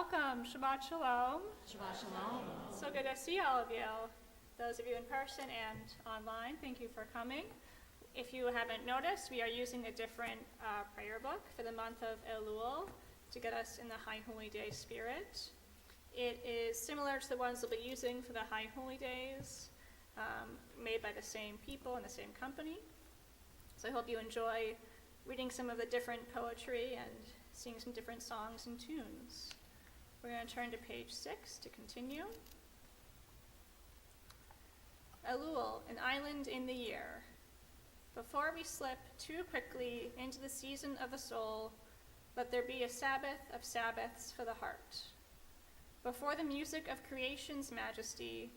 welcome. Shabbat Shalom. Shabbat Shalom. So good to see all of you. Those of you in person and online, thank you for coming. If you haven't noticed, we are using a different prayer book for the month of Elul to get us in the High Holy Day spirit. It is similar to the ones we'll be using for the High Holy Days, made by the same people and the same company. So I hope you enjoy reading some of the different poetry and seeing some different songs and tunes. We're going to turn to page 6 to continue. Elul, an island in the year. Before we slip too quickly into the season of the soul, let there be a Sabbath of Sabbaths for the heart. Before the music of creation's majesty,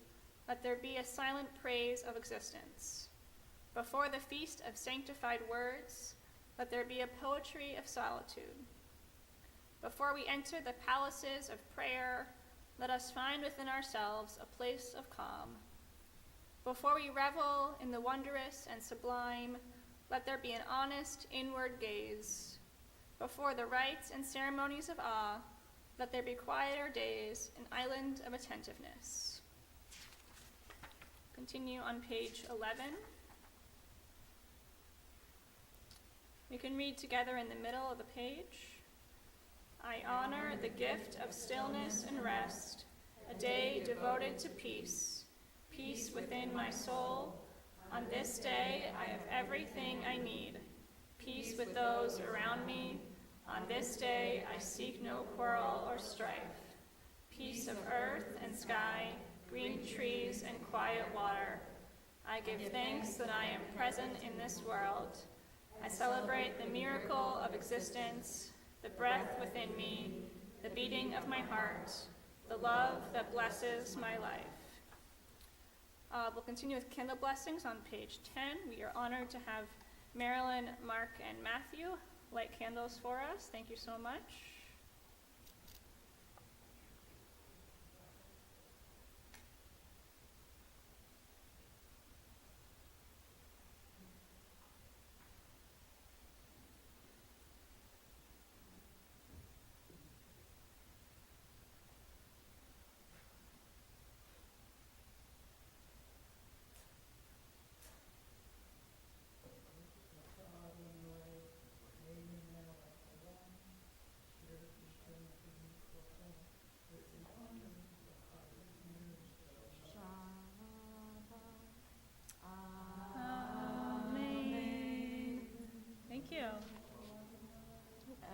let there be a silent praise of existence. Before the feast of sanctified words, let there be a poetry of solitude. Before we enter the palaces of prayer, let us find within ourselves a place of calm. Before we revel in the wondrous and sublime, let there be an honest inward gaze. Before the rites and ceremonies of awe, let there be quieter days, an island of attentiveness. Continue on page 11. We can read together in the middle of the page. I honor the gift of stillness and rest, a day devoted to peace, peace within my soul. On this day I have everything I need, peace with those around me. On this day I seek no quarrel or strife, peace of earth and sky, green trees and quiet water. I give thanks that I am present in this world. I celebrate the miracle of existence, the breath within me, the beating of my heart, the love that blesses my life. We'll continue with candle blessings on page 10. We are honored to have Marilyn, Mark, and Matthew light candles for us. Thank you so much.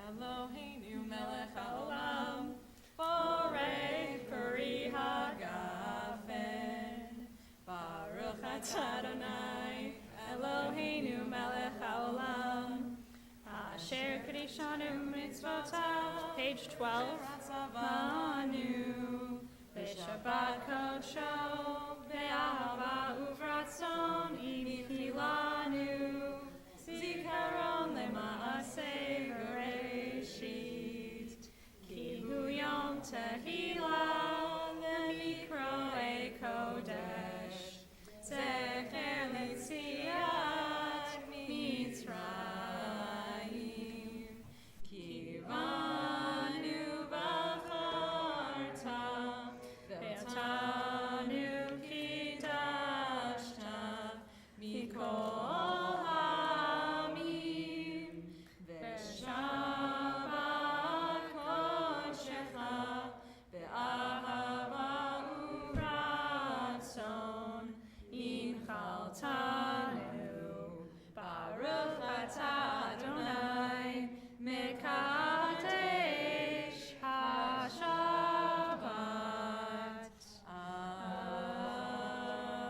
Eloheinu melech haolam, borei peri hagafen. Baruch atah Adonai, Eloheinu melech haolam, Asher Kadeshanu Mitzvotav, page 12. Ratzavanu, B'Shabbat Kodsho, Be'ahava uvratzon imchilanu, Zikaron lema'aseh Bereshit, Ki hu yom tehillah lemikroei kodesh, Zecher litziat Mitzrayim, Ki vanu b'charta, ve'atanu kidashta, mikol ha'amim, ve'shabbat kodshecha, be'ahava uratzon, inchaltanu, Baruch atah Adonai, mekadesh ha-Shabbat.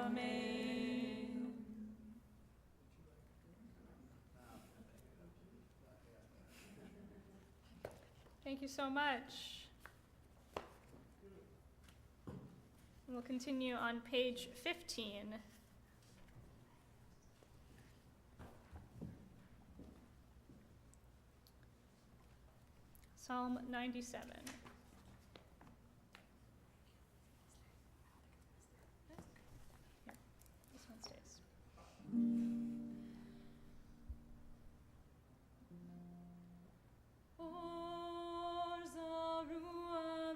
Amen. Thank you so much. We'll continue on page 15. Psalm 97. Here, this one stays. Or zarua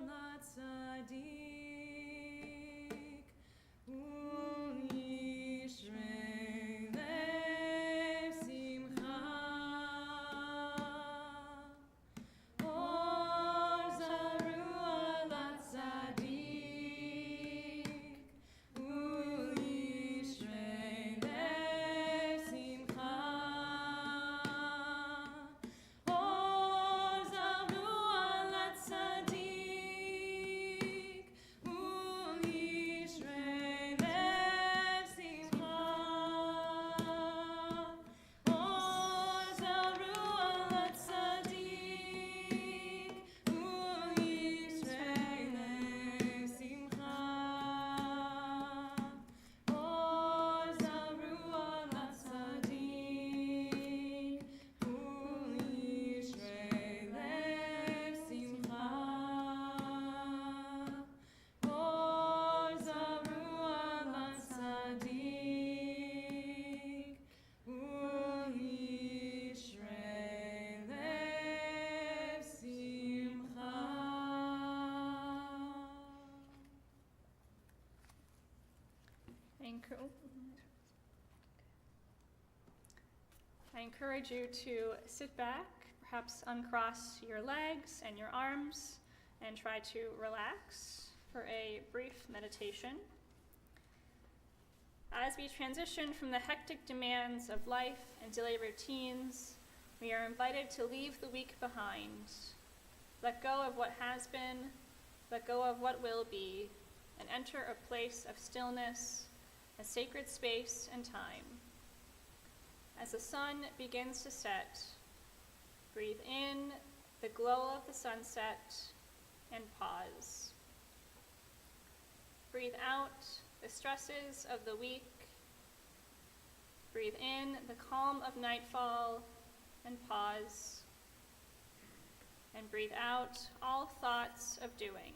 I encourage you to sit back, perhaps uncross your legs and your arms, and try to relax for a brief meditation. As we transition from the hectic demands of life and daily routines, we are invited to leave the week behind, let go of what has been, let go of what will be, and enter a place of stillness, a sacred space and time. As the sun begins to set, breathe in the glow of the sunset and pause. Breathe out the stresses of the week. Breathe in the calm of nightfall and pause. And breathe out all thoughts of doing.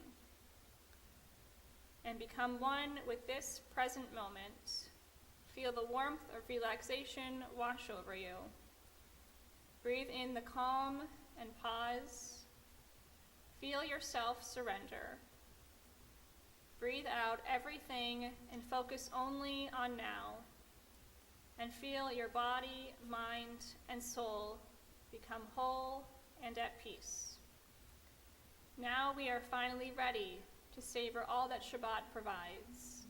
And become one with this present moment. Feel the warmth of relaxation wash over you. Breathe in the calm and pause. Feel yourself surrender. Breathe out everything and focus only on now. And feel your body, mind, and soul become whole and at peace. Now we are finally ready to savor all that Shabbat provides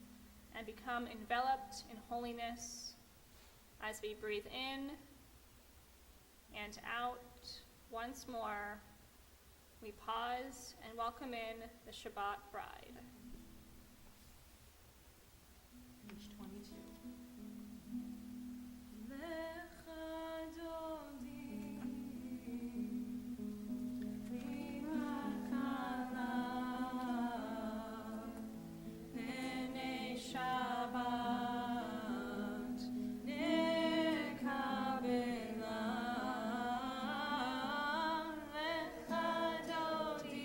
and become enveloped in holiness as we breathe in and out once more. We pause and welcome in the Shabbat bride. Page 22. Lecha dodi, lima kala, nene Shabbat, nekabela. Lecha dodi,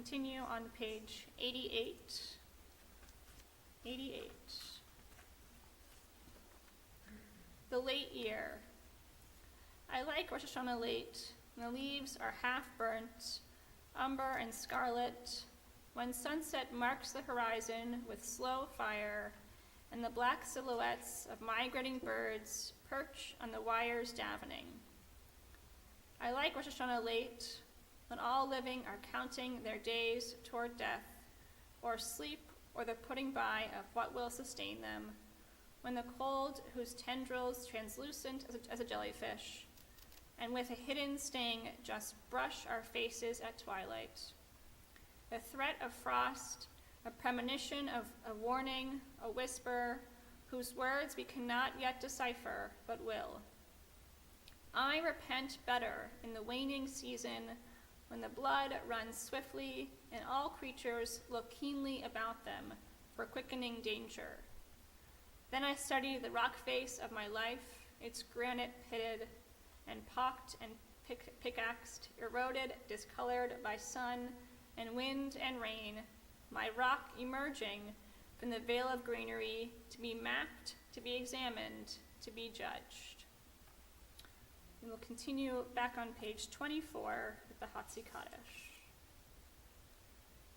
continue on page 88. 88. The late year. I like Rosh Hashanah late, when the leaves are half burnt, umber and scarlet, when sunset marks the horizon with slow fire, and the black silhouettes of migrating birds perch on the wires davening. I like Rosh Hashanah late, when all living are counting their days toward death, or sleep, or the putting by of what will sustain them, when the cold, whose tendrils translucent as a jellyfish, and with a hidden sting just brush our faces at twilight. The threat of frost, a premonition of a warning, a whisper, whose words we cannot yet decipher, but will. I repent better in the waning season, when the blood runs swiftly and all creatures look keenly about them for quickening danger. Then I study the rock face of my life, its granite pitted and pocked and pickaxed, eroded, discolored by sun and wind and rain, my rock emerging from the veil of greenery, to be mapped, to be examined, to be judged. And we'll continue back on page 24 with the Hatzi Kaddish.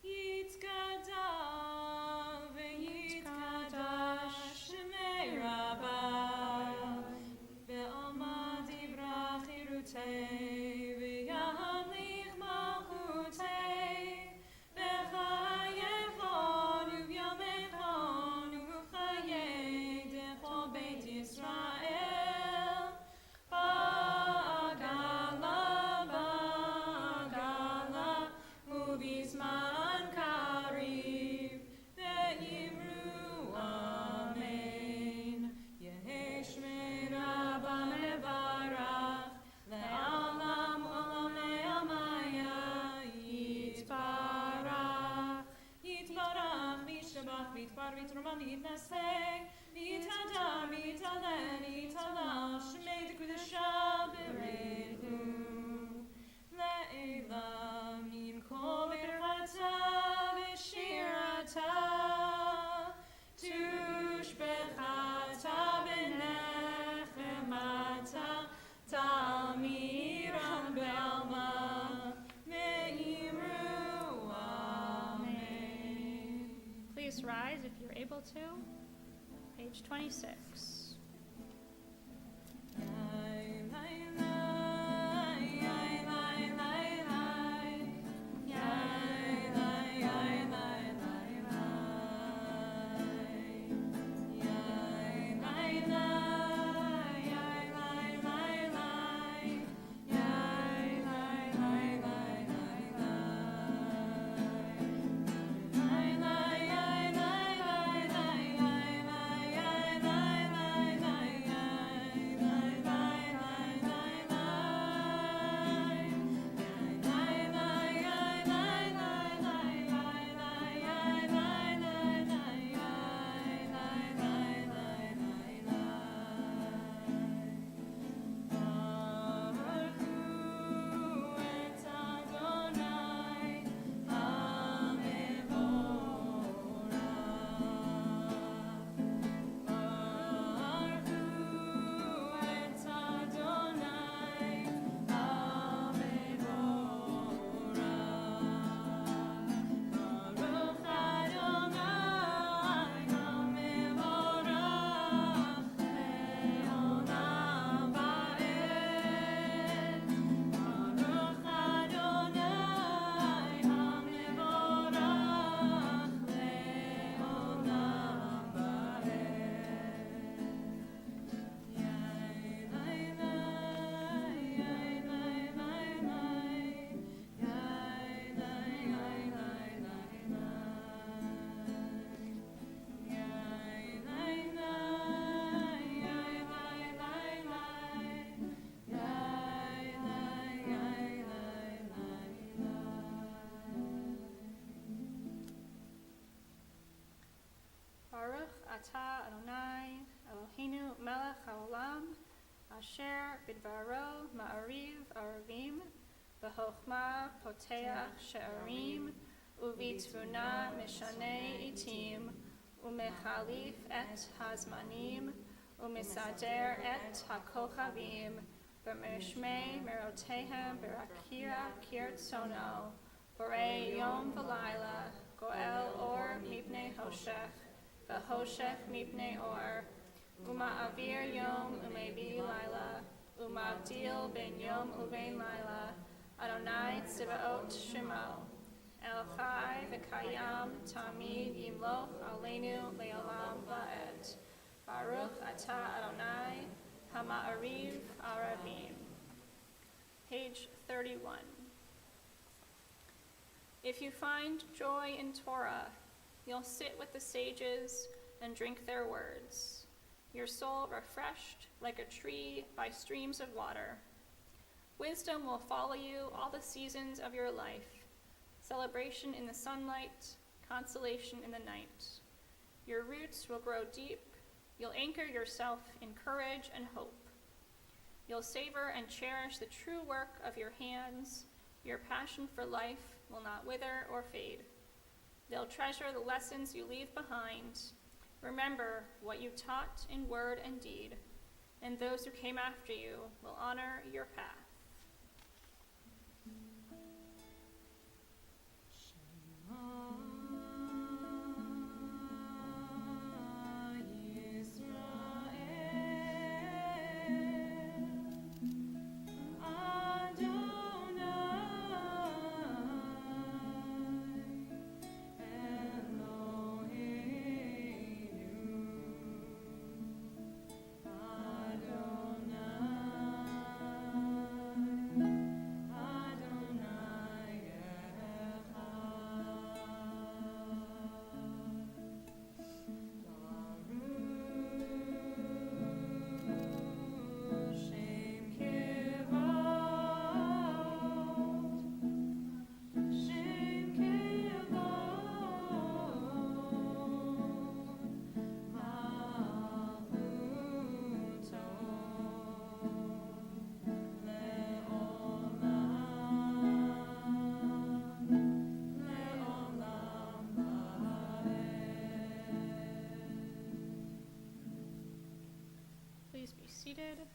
Yitkadav v'yitkadash shemei Rabbi ve'alma dibra chirutei v'yamlich malchutei v'chayechon u'vyamechon u'chayei dechol beit Yisrael ba'agala ba'agala u'bizman kariv ve'imru amen Yehi shmei Rabba mevarach le'alam olam le'amaya yitbarach yitbarach v'yishtabach v'yitbar v'yitruman v'yitnaseh v'yitadar v'yitalel v'yitalal shmei dekudasha berechu le'elam im kol birchata v'shirata tushbechata b'nechemata talmiram be'alma ve'imru amen. Please rise if you're able to. Page 26. Ata Adonai Eloheinu melech haolam asher bidvaro ma'ariv aravim v'chochma poteach she'arim Uvitvuna mishane itim, umechalif et hazmanim, umisader et hakochavim, b'mishmei merotehem b'rakira kirtsono, borei yom v'layla, goel or mipnei hoshech, v'hoshech mipnei or, uma'avir yom umevi layla, umavdil ben yom uvein layla, Adonai Tzivaot Shemo, El Chai v'Kayam Tamid Yimloch Aleinu Le'olam Va'ed. Baruch Atah Adonai Hama'ariv Arabim. Page 31. If you find joy in Torah, you'll sit with the sages and drink their words, your soul refreshed like a tree by streams of water. Wisdom will follow you all the seasons of your life, celebration in the sunlight, consolation in the night. Your roots will grow deep. You'll anchor yourself in courage and hope. You'll savor and cherish the true work of your hands. Your passion for life will not wither or fade. They'll treasure the lessons you leave behind. Remember what you taught in word and deed, and those who came after you will honor your path. Please be seated.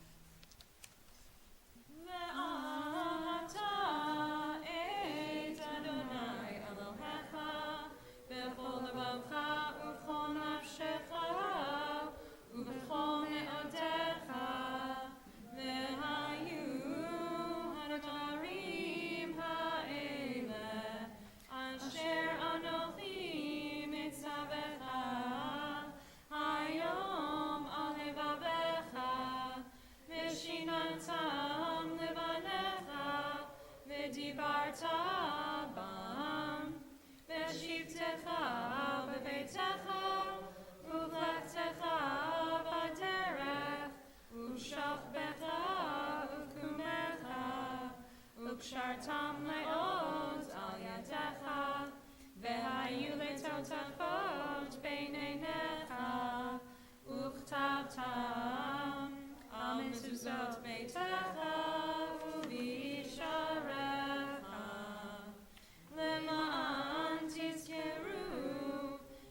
Shartam le'oz al yadecha, ve'hayu letotafot beineinecha, uchtavtam al mezuzot beitecha u'visharecha, lema'an tizkeru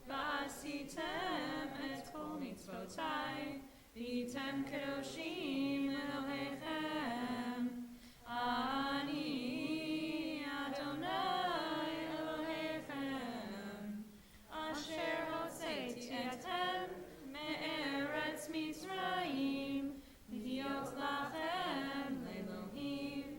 v'asitem et kol mitzvotai, v'yitem kedoshim Elohechem. Ani Adonai Elohechem, asher hotzeiti etem me'eretz Mitzrayim, v'hiyot lachem le'Elohim.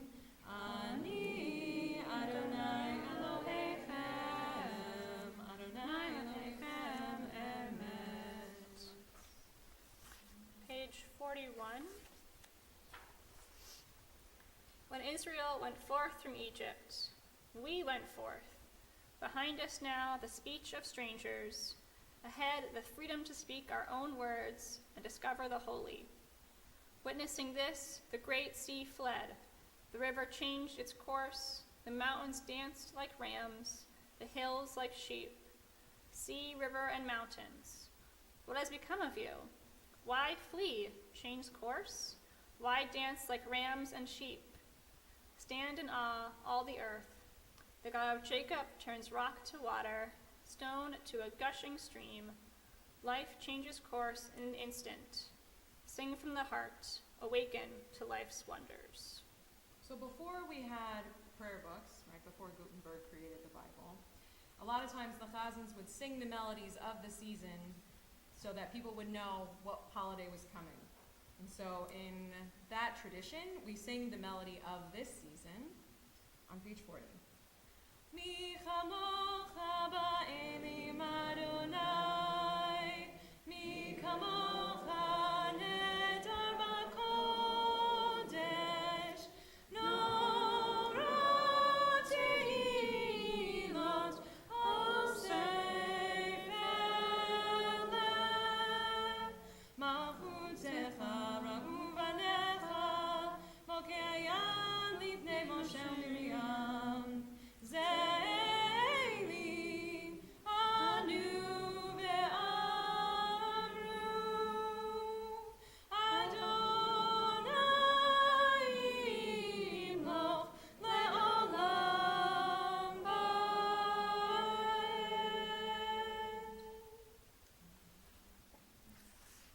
Ani Adonai Elohechem, Adonai Elohechem emet. Page 41. When Israel went forth from Egypt, we went forth. Behind us now the speech of strangers, ahead the freedom to speak our own words and discover the holy. Witnessing this, the great sea fled, the river changed its course, the mountains danced like rams, the hills like sheep. Sea, river, and mountains, what has become of you? Why flee, change course? Why dance like rams and sheep? Stand in awe, all the earth. The God of Jacob turns rock to water, stone to a gushing stream. Life changes course in an instant. Sing from the heart, awaken to life's wonders. So before we had prayer books, right before Gutenberg created the Bible, a lot of times the Chazans would sing the melodies of the season so that people would know what holiday was coming. And so in that tradition, we sing the melody of this season on page 40. Mi chamocha ba'elim Adonai, mi kamocha nedar b'kodesh, nora tehilot osef eleh, malchutecha ra'u banecha, mokeyan lifnei Moshe Miriam, Zeili anu ve'amru, Adonai imloch le'olam ba'ed.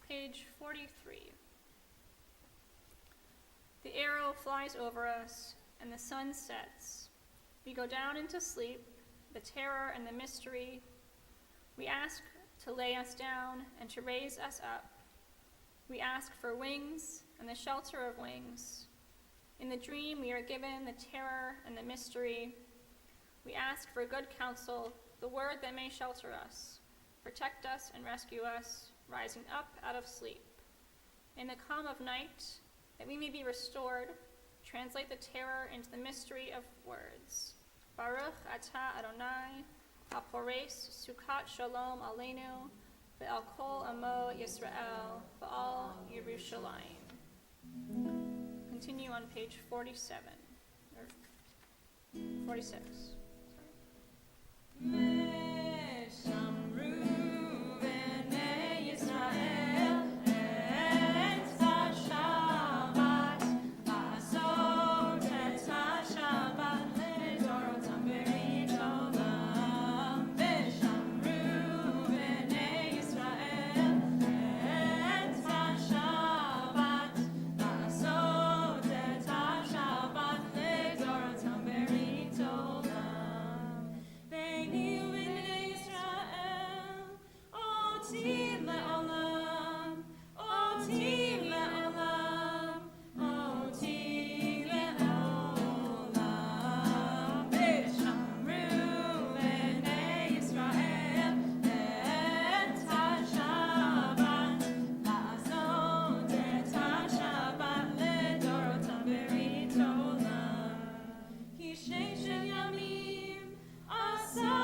Page 43. The arrow flies over us, and the sun sets. We go down into sleep, the terror and the mystery. We ask to lay us down and to raise us up. We ask for wings and the shelter of wings. In the dream we are given the terror and the mystery. We ask for good counsel, the word that may shelter us, protect us and rescue us, rising up out of sleep. In the calm of night, that we may be restored, translate the terror into the mystery of words. Baruch atah Adonai, hapores sukat shalom aleinu, ve'al kol amo Yisrael, ve'al Yerushalayim. Continue on page 47, or 46. Meshamru b'nei Yisrael et HaShabbat, la'asot et HaShabbat לדורותם ברית עולם. Meshamru b'nei Yisrael et HaShabbat, la'asot et HaShabbat לדורותם ברית עולם. ביני ובני ישראל, אותי לעולם, אותי לעולם, אותי לעולם. ושמרו בני ישראל את השבת, לעשות את השבת לדורותם ברית עולם. כי ששת ימים עשה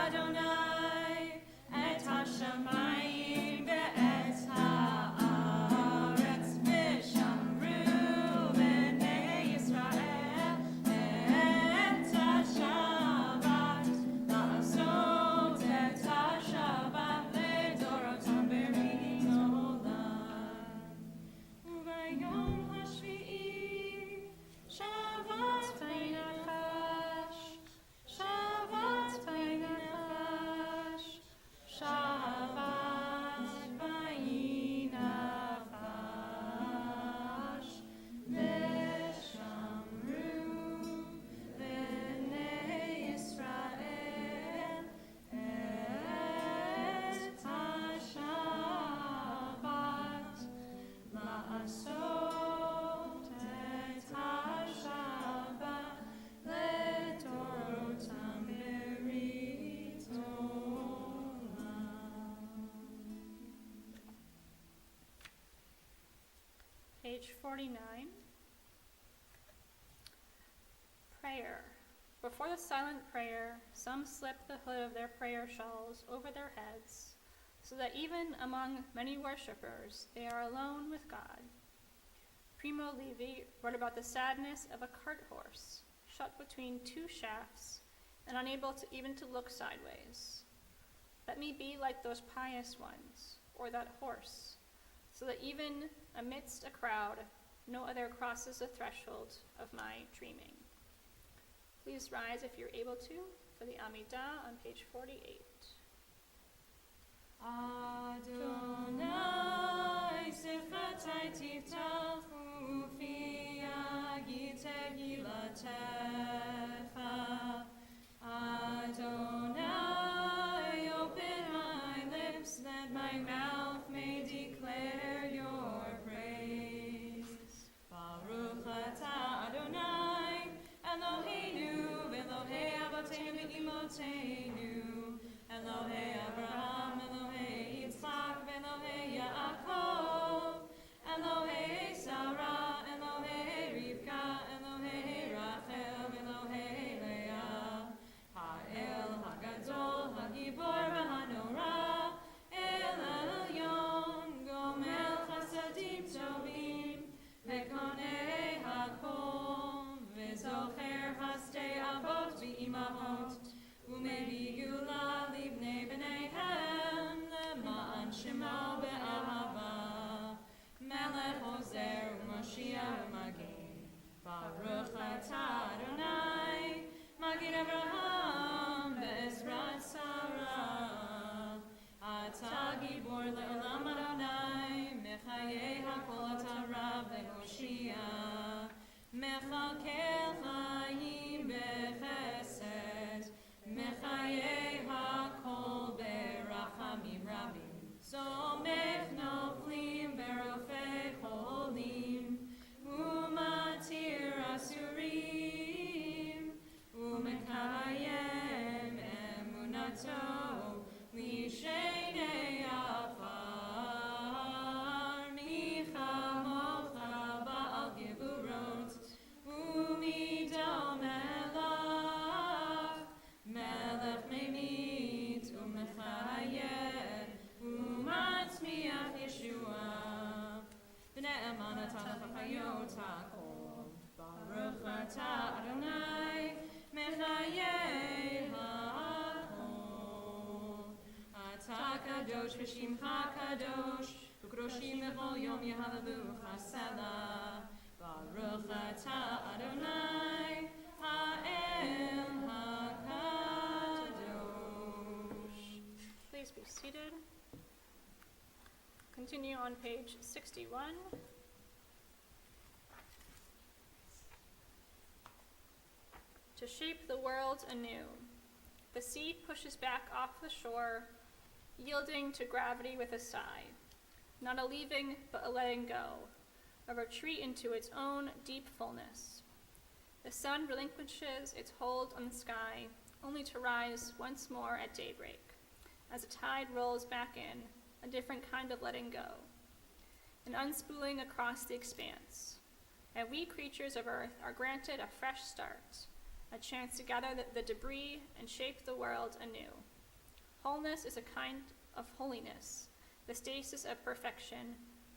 אדוני את השמיים ואת הארץ, ושמרו בני ישראל את השבת, לעשות את השבת לדורותם ברית עולם. וביום השביעי שבת וינפש, שבת וינפש, שבת וינפש, ושמרו בני ישראל את השבת, לעשות את השבת לדורותם ברית עולם. Page 49. Prayer. Before the silent prayer, some slip the hood of their prayer shawls over their heads, so that even among many worshippers, they are alone with God. Primo Levi wrote about the sadness of a cart horse, shut between two shafts and unable even to look sideways. Let me be like those pious ones, or that horse, so that even amidst a crowd, No other crosses the threshold of my dreaming. Please rise if you're able to for the Amidah on page 48. Adonai Sifratai Tiftach Ufi Agite Gilatecha. Adonai, open my lips that my mouth may declare your praise. Baruch atah Adonai, Eloheinu, Elohei Avotenu v'Imotenu, Elohei Abraham, Elohei Yitzchak, Elohei Yaakov, Elohei Sarah, Elohei Rivka, Elohei Rachel, Elohei Leah, Ha'el Hagadol, Hagibor v'Hanora, El Elyon, Gomel Chasadim Tovim, Vekonei Hakol, V'zocher Hastei Avot v'Imahot, Umevi Gula Livnei B'neihem, Lema'an Shemo Be'ahava, Melech Ozer U'Mashiach U'Magin, Baruch atah Adonai, Magid Abraham Be'ezrat Sarah, Atah Gibor Le'olam Adonai, Mechayei HaKol atah Rav Le'Hoshia, Mechalkel Chaim B'Chesed, Mechayei HaKol Berachamim Rabim, Somech Noflim Berofei Cholim, Umatir Asurim, Umekayem Emunato, Lishenei Afar, Micha Mocha Ba'al Geburot, Umidom Elav, Melech Memit, Umechayem, Umatzmiach Yeshua, B'ne'eman atah l'chayot hakol, Baruch atah Adonai, Mechayei hakol. Atah kadosh v'shimcha kadosh, Ukroshim v'chol yom yehalalu chasela, Baruch atah Adonai, Ha'el hakadosh. Please be seated. Continue on page 61. To shape the world anew. The sea pushes back off the shore, yielding to gravity with a sigh. Not a leaving, but a letting go, a retreat into its own deep fullness. The sun relinquishes its hold on the sky, only to rise once more at daybreak. As a tide rolls back in, a different kind of letting go, an unspooling across the expanse. And we creatures of earth are granted a fresh start, a chance to gather the debris and shape the world anew. Wholeness is a kind of holiness, the stasis of perfection,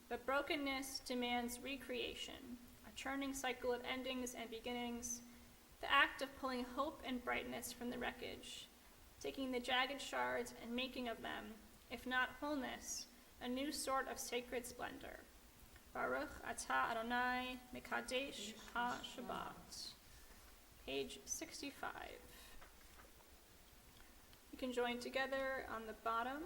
but brokenness demands recreation, a churning cycle of endings and beginnings, the act of pulling hope and brightness from the wreckage, taking the jagged shards and making of them, if not wholeness, a new sort of sacred splendor. Baruch atah Adonai Mekadesh HaShabbat. Page 65. You can join together on the bottom.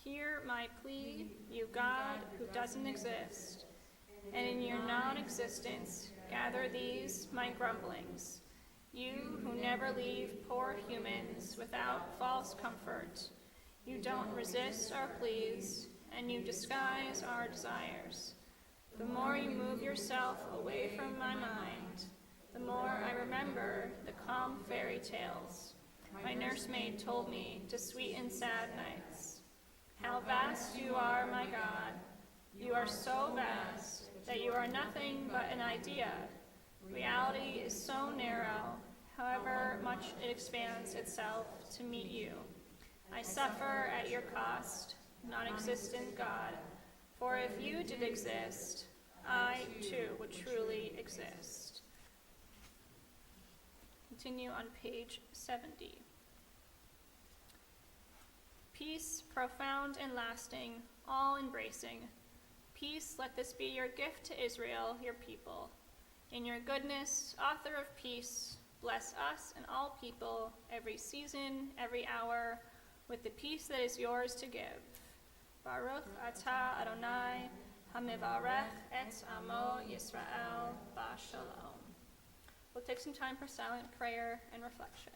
Hear my plea, you God who doesn't exist, and in your non-existence gather these my grumblings. You who never leave poor humans without false comfort. You don't resist our pleas, and you disguise our desires. The more you move yourself away from my mind, the more I remember the calm fairy tales my nursemaid told me to sweeten sad nights. How vast you are, my God. You are so vast that you are nothing but an idea. Reality is so narrow, however much it expands itself to meet you. I suffer at your cost, non-existent God, for if you did exist, I too would truly exist. Continue on page 70. Peace, profound and lasting, all-embracing, Peace, let this be your gift to Israel, your people. In your goodness, author of peace, bless us and all people, every season, every hour, with the peace that is yours to give. Baruch atah Adonai, hamivarech et amo Yisrael, b'shalom. We'll take some time for silent prayer and reflection.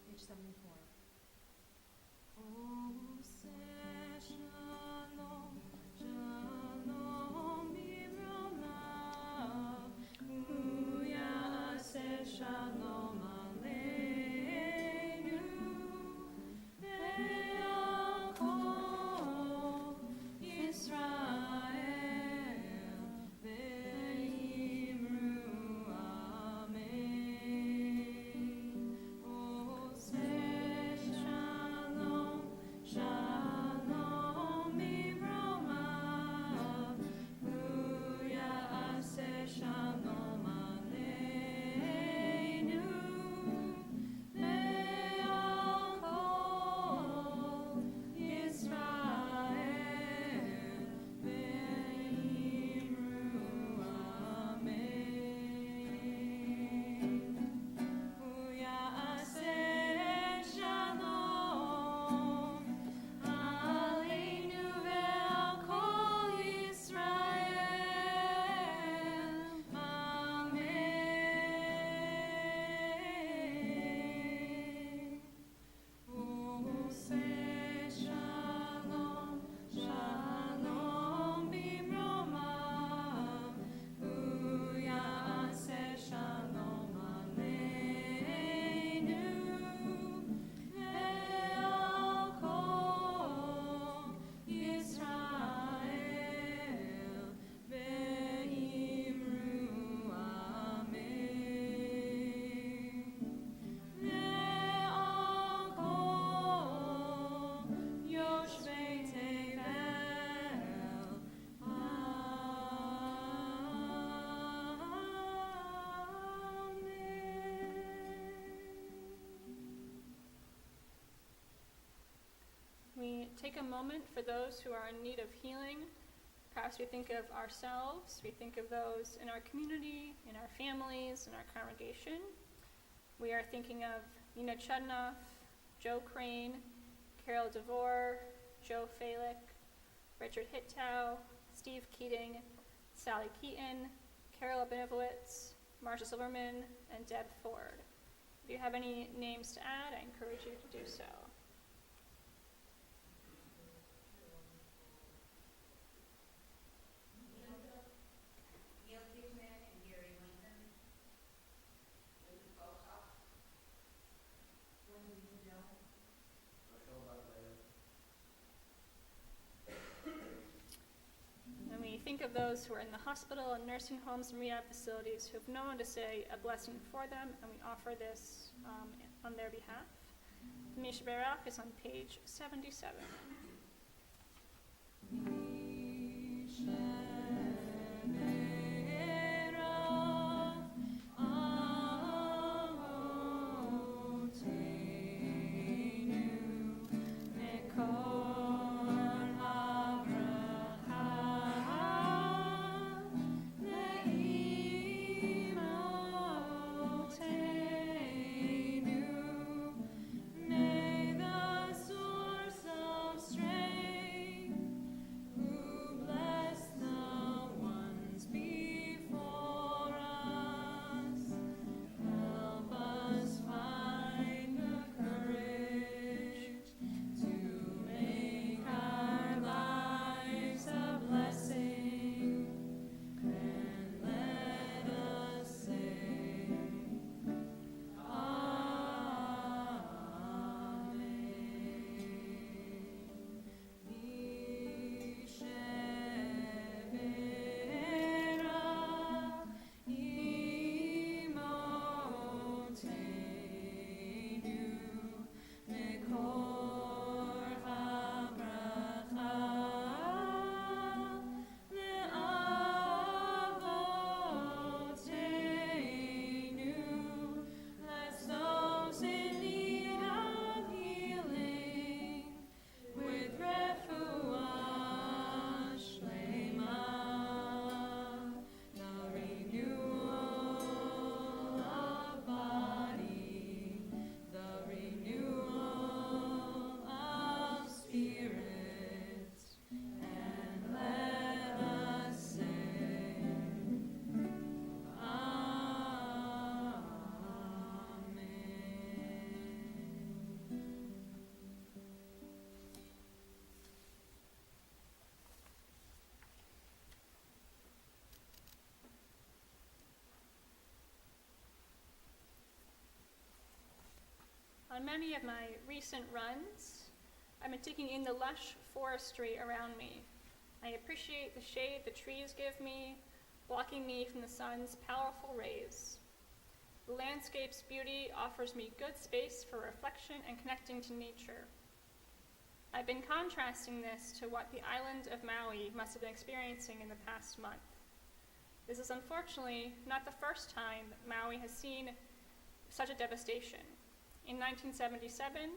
Page 74. Oh, say shalom, shalom b'roma. Uya say shalom aleinu. Ve'al kol Yisrael ve'imru amen. Oh, say shalom, shalom b'roma. Uya say shalom aleinu. Ve'al kol Yisrael ve'imru amen. Uya say shalom aleinu ve'al kol Yisrael amen. Oh, say shalom, shalom b'roma. Uya say shalom aleinu. Ve'al kol Yisrael ve'imru amen. Ve'al kol yoshvei tevel, We take a moment for those who are in need of healing. Perhaps we think of ourselves, we think of those in our community, in our families, in our congregation. We are thinking of Nina Chudnoff, Joe Crane, Carol DeVore, Joe Falick, Richard Hittow, Steve Keating, Sally Keaton, Carol Abinowitz, Marsha Silverman, and Deb Ford. If you have any names to add, I encourage you to do so. And we think of those who are in the hospital and nursing homes and rehab facilities who have no one to say a blessing for them, and we offer this on their behalf. The Misha Barak is on page 77. Nekor Avraham, On many of my recent runs, I've been taking in the lush forestry around me. I appreciate the shade the trees give me, blocking me from the sun's powerful rays. The landscape's beauty offers me good space for reflection and connecting to nature. I've been contrasting this to what the island of Maui must have been experiencing in the past month. This is unfortunately not the first time that Maui has seen such a devastation. In 1977,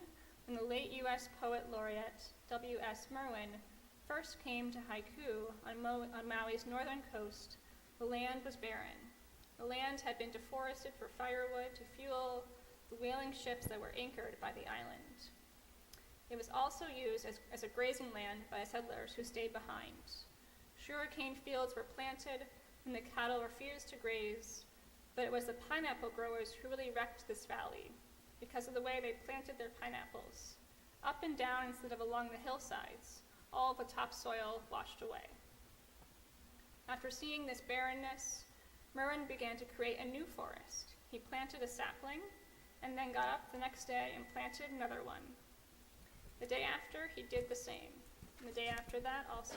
when the late U.S. poet laureate W.S. Merwin first came to haiku on Maui's northern coast, the land was barren. The land had been deforested for firewood to fuel the whaling ships that were anchored by the island. It was also used as a grazing land by settlers who stayed behind. Sugarcane fields were planted and the cattle refused to graze, but it was the pineapple growers who really wrecked this valley because of the way they planted their pineapples. Up and down instead of along the hillsides, all of the topsoil washed away. After seeing this barrenness, Merwin began to create a new forest. He planted a sapling and then got up the next day and planted another one. The day after, he did the same, and the day after that also.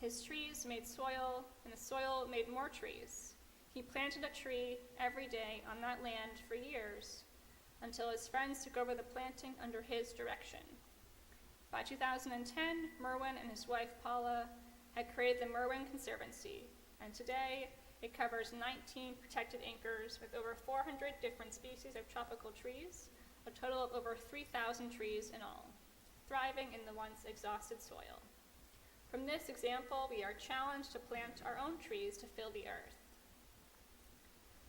His trees made soil, and the soil made more trees. He planted a tree every day on that land for years, until his friends took over the planting under his direction. By 2010, Merwin and his wife Paula had created the Merwin Conservancy, and today it covers 19 protected acres with over 400 different species of tropical trees, a total of over 3,000 trees in all, thriving in the once exhausted soil. From this example, we are challenged to plant our own trees to fill the earth.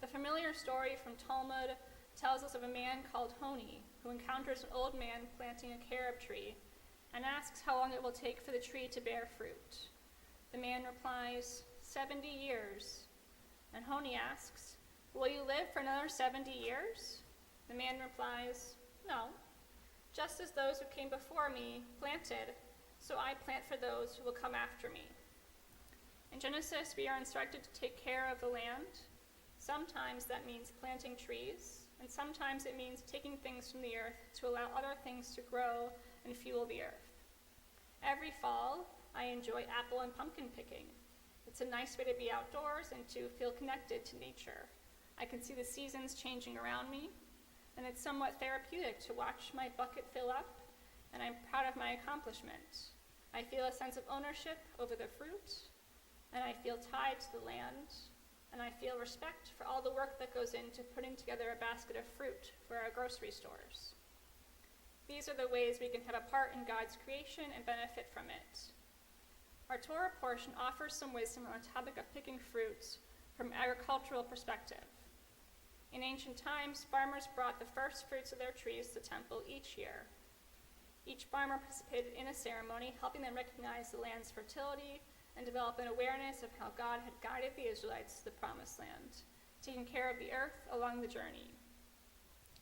The familiar story from Talmud tells us of a man called Honi, who encounters an old man planting a carob tree and asks how long it will take for the tree to bear fruit. The man replies, 70 years. And Honi asks, will you live for another 70 years? The man replies, no. Just as those who came before me planted, so I plant for those who will come after me. In Genesis, we are instructed to take care of the land. Sometimes that means planting trees, and sometimes it means taking things from the earth to allow other things to grow and fuel the earth. Every fall, I enjoy apple and pumpkin picking. It's a nice way to be outdoors and to feel connected to nature. I can see the seasons changing around me, and it's somewhat therapeutic to watch my bucket fill up, and I'm proud of my accomplishment. I feel a sense of ownership over the fruit, and I feel tied to the land, and I feel respect for all the work that goes into putting together a basket of fruit for our grocery stores. These are the ways we can have a part in God's creation and benefit from it. Our Torah portion offers some wisdom on the topic of picking fruits from an agricultural perspective. In ancient times, farmers brought the first fruits of their trees to the temple each year. Each farmer participated in a ceremony, helping them recognize the land's fertility and develop an awareness of how God had guided the Israelites to the promised land, taking care of the earth along the journey.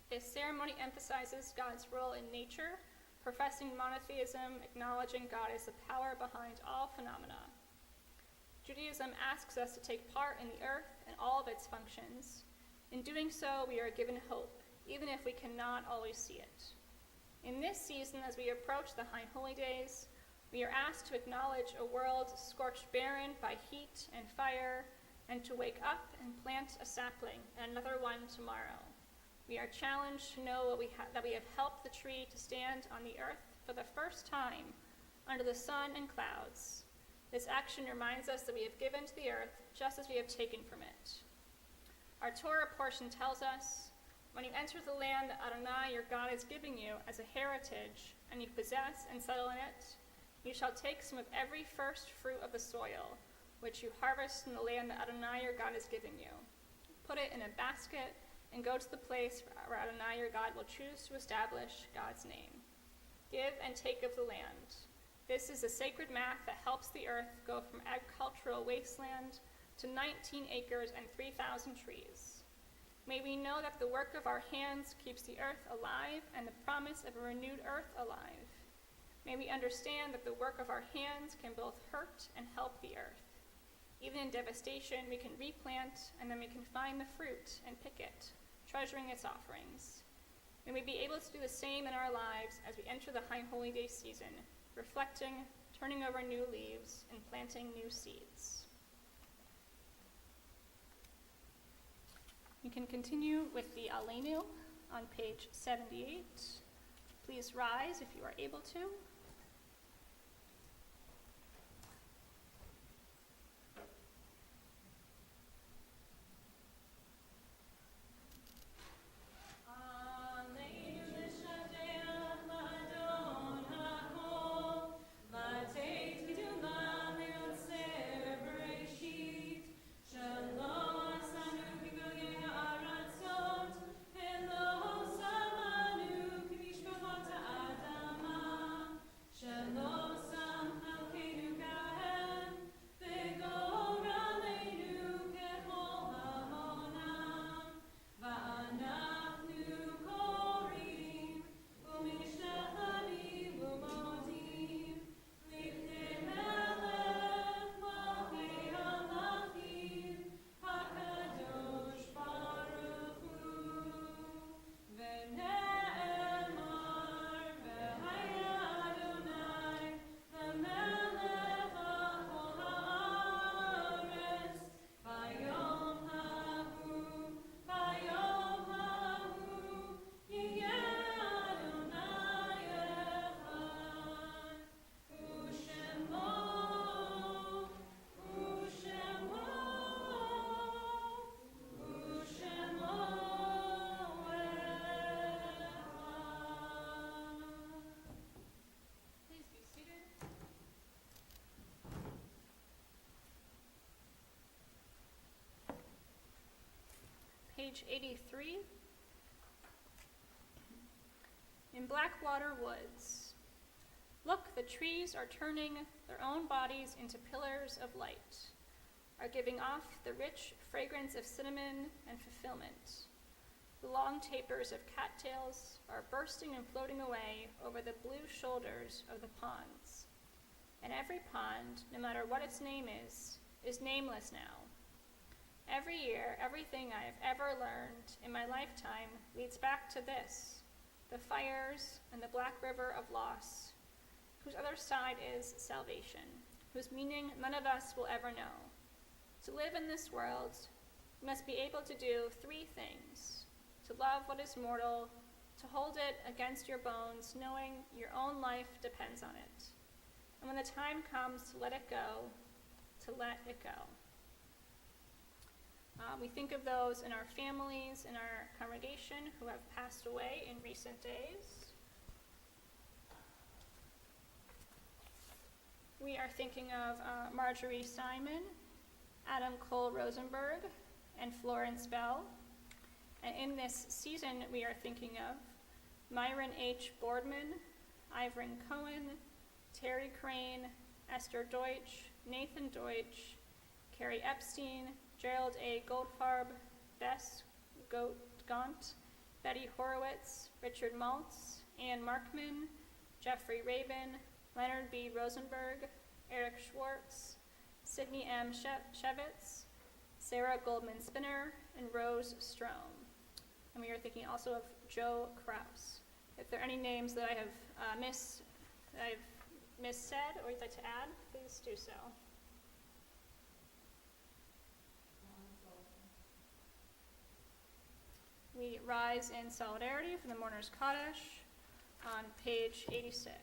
This ceremony emphasizes God's role in nature, professing monotheism, acknowledging God as the power behind all phenomena. Judaism asks us to take part in the earth and all of its functions. In doing so, we are given hope, even if we cannot always see it. In this season, as we approach the High Holy Days, we are asked to acknowledge a world scorched barren by heat and fire, and to wake up and plant a sapling and another one tomorrow. We are challenged to know that we have helped the tree to stand on the earth for the first time under the sun and clouds. This action reminds us that we have given to the earth just as we have taken from it. Our Torah portion tells us, when you enter the land that Adonai your God is giving you as a heritage, and you possess and settle in it, you shall take some of every first fruit of the soil, which you harvest in the land that Adonai your God is giving you. Put it in a basket and go to the place where Adonai your God will choose to establish God's name. Give and take of the land. This is a sacred map that helps the earth go from agricultural wasteland to 19 acres and 3,000 trees. May we know that the work of our hands keeps the earth alive and the promise of a renewed earth alive. May we understand that the work of our hands can both hurt and help the earth. Even in devastation, we can replant, and then we can find the fruit and pick it, treasuring its offerings. May we be able to do the same in our lives as we enter the High Holy Day season, reflecting, turning over new leaves, and planting new seeds. You can continue with the Aleinu on page 78. Please rise if you are able to. Page 83. In Blackwater Woods. Look, the trees are turning their own bodies into pillars of light, are giving off the rich fragrance of cinnamon and fulfillment. The long tapers of cattails are bursting and floating away over the blue shoulders of the ponds. And every pond, no matter what its name is nameless now. Every year, everything I have ever learned in my lifetime leads back to this, the fires and the black river of loss, whose other side is salvation, whose meaning none of us will ever know. To live in this world, you must be able to do three things: to love what is mortal, to hold it against your bones, knowing your own life depends on it, and when the time comes to let it go, to let it go. We think of those in our families, in our congregation who have passed away in recent days. We are thinking of Marjorie Simon, Adam Cole Rosenberg, and Florence Bell. And in this season, we are thinking of Myron H. Boardman, Ivrin Cohen, Terry Crane, Esther Deutsch, Nathan Deutsch, Carrie Epstein, Gerald A. Goldfarb, Bess Gaunt, Betty Horowitz, Richard Maltz, Ann Markman, Jeffrey Rabin, Leonard B. Rosenberg, Eric Schwartz, Sydney M. Shevitz, Sarah Goldman Spinner, and Rose Strome. And we are thinking also of Joe Kraus. If there are any names that I have missaid or you'd like to add, please do so. We rise in solidarity for the Mourner's Kaddish on page 86.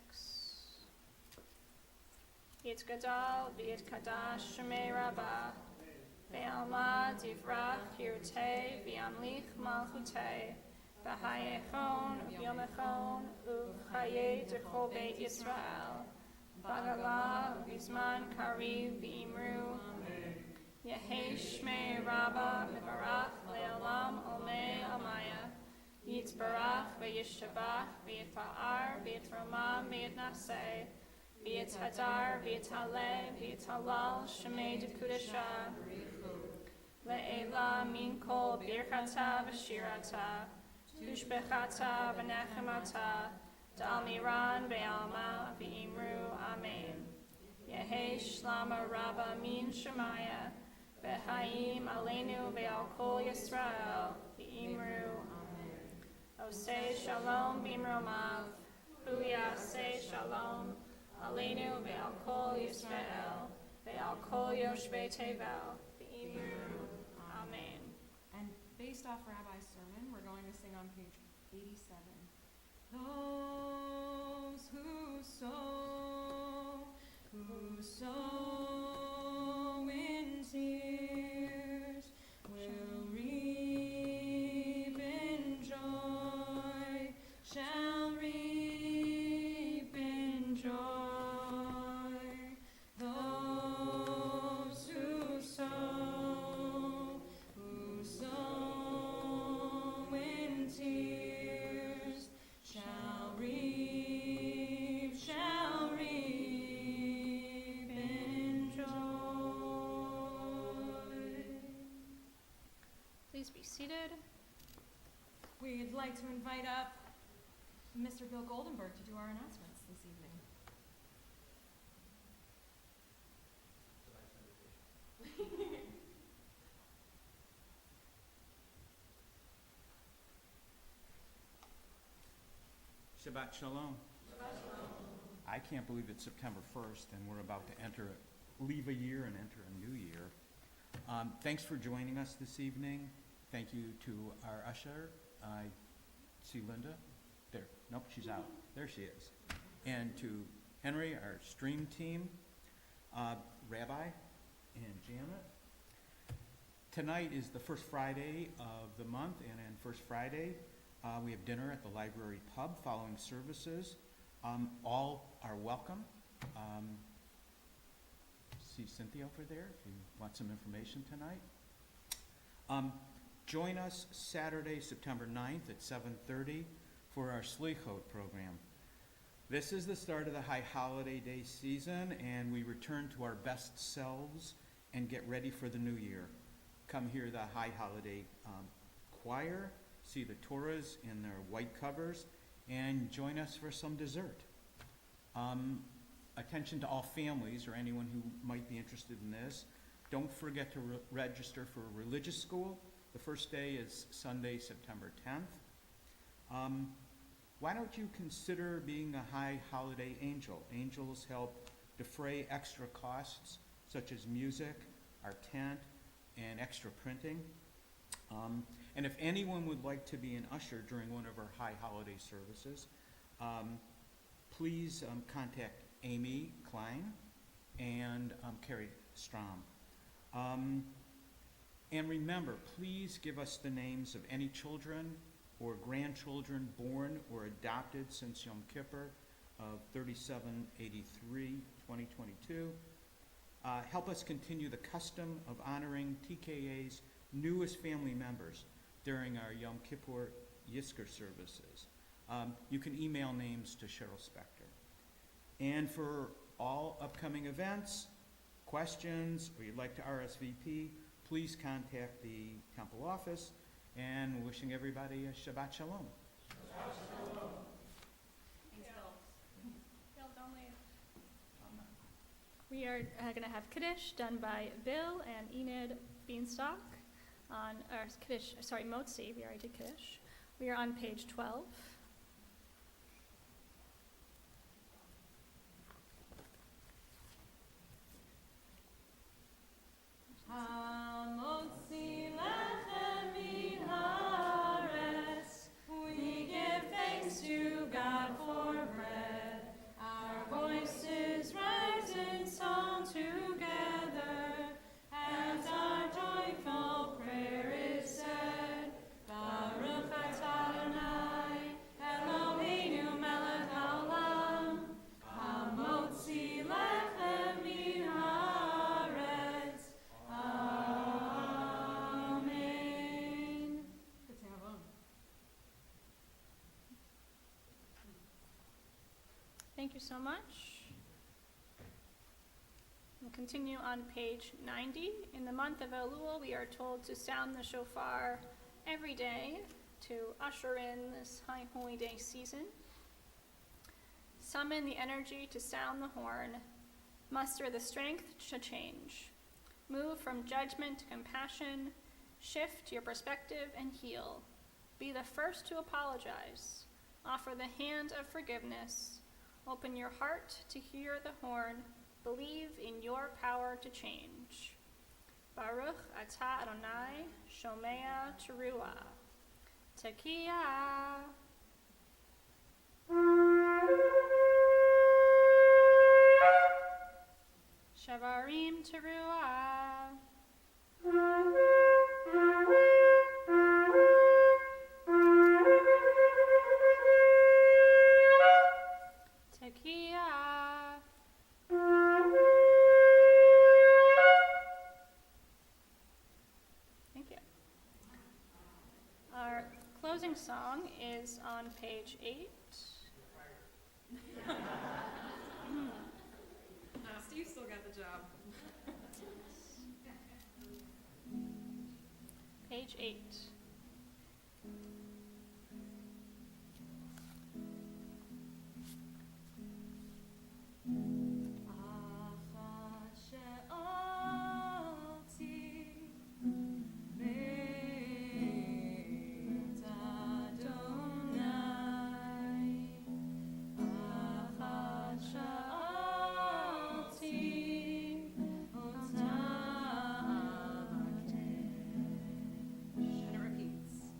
Yit Gadal, V'yit Kadash, Shemei Rabbah, Ve'alma Divrach Yirtei, V'yamlich Malchutei, V'hayechon, V'yomechon, U'chayei D'chol Beit Yisrael, V'agala, V'zman Kariv, V'imru, Yehei Shmei Rabbah, Mevarach, Le'olam, Olmei, Almaya, Yitzbarach, V'yishabach, V'yitfa'ar, V'yitromam, V'yitnaseh, V'yithadar, V'yithaleh, V'yithalal, Shemei D'Kudashah, Le'ela min kol birchata v'shirata, Tushbechata v'nechemata, D'almiran ve'alma v'imru, Amen. Yehei Shlama Rabba min Shemaya, V'chaim Aleinu Ve'al Kol Yisrael, V'imru, Amen. Osei Shalom Bimromav, Uyasei Shalom, Aleinu ve'al kol Yisrael, ve'al kol yoshvei tevel, v'imru. Amen. And based off Rabbi's sermon, we're going to sing on page 87. Those who sow in tears will reap in joy, shall reap in joy. Those who sow in tears shall reap in joy. Please be seated. We'd like to invite up Mr. Bill Goldenberg to do our announcements this evening. Shabbat Shalom. I can't believe it's September 1st and we're about to leave a year and enter a new year. Thanks for joining us this evening. Thank you to our usher. I see Linda. There. Nope, she's out. There she is. And to Henry, our stream team, Rabbi, and Janet. Tonight is the first Friday of the month, and on First Friday, we have dinner at the library pub following services. All are welcome. See Cynthia over there if you want some information tonight. Join us Saturday, September 9th at 7:30 for our Slichot program. This is the start of the high holiday day season, and we return to our best selves and get ready for the new year. Come hear the high holiday choir, see the Torahs in their white covers, and join us for some dessert. Attention to all families or anyone who might be interested in this. Don't forget to register for religious school. The first day is Sunday, September 10th. Why don't you consider being a high holiday angel? Angels help defray extra costs such as music, our tent, and extra printing. And if anyone would like to be an usher during one of our high holiday services, please contact Amy Klein and Carrie Strom. And remember, please give us the names of any children or grandchildren born or adopted since Yom Kippur of 3783-2022. Help us continue the custom of honoring TKA's newest family members during our Yom Kippur Yizkor services. You can email names to Cheryl Spector. And for all upcoming events, questions, or you'd like to RSVP, please contact the temple office. And wishing everybody a Shabbat Shalom. Thanks, Bill. Bill, don't leave. We are going to have Kiddush done by Bill and Enid Beanstalk on our Kiddush, sorry, Motzi. We already did Kiddush. We are on page 12. Hamotzi lechem min haaretz, we give thanks to God for bread. Our voices rise in song together, as our joyful prayer is said. Baruch atah Adonai, Eloheinu melech haolam, hamotzi lechem min haaretz. Amen. Good to have on. Thank you so much. We'll continue on page 90. In the month of Elul, we are told to sound the shofar every day to usher in this high holy day season. Summon the energy to sound the horn. Muster the strength to change. Move from judgment to compassion. Shift your perspective and heal. Be the first to apologize. Offer the hand of forgiveness. Open your heart to hear the horn. Believe in your power to change. Baruch atah Adonai, shomea teruah. Tekiah. Shavarim teruah. Tekiah. Thank you. Our closing song is on page 8. Steve still got the job. Page 8. And it repeats.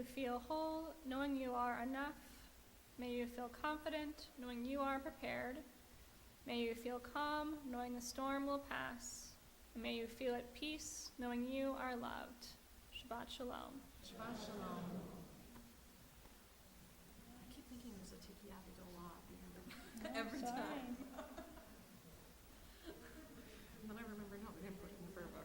you feel whole, knowing you are enough. May you feel confident, knowing you are prepared. May you feel calm, knowing the storm will pass. And may you feel at peace, knowing you are loved. Shabbat shalom. Shabbat shalom.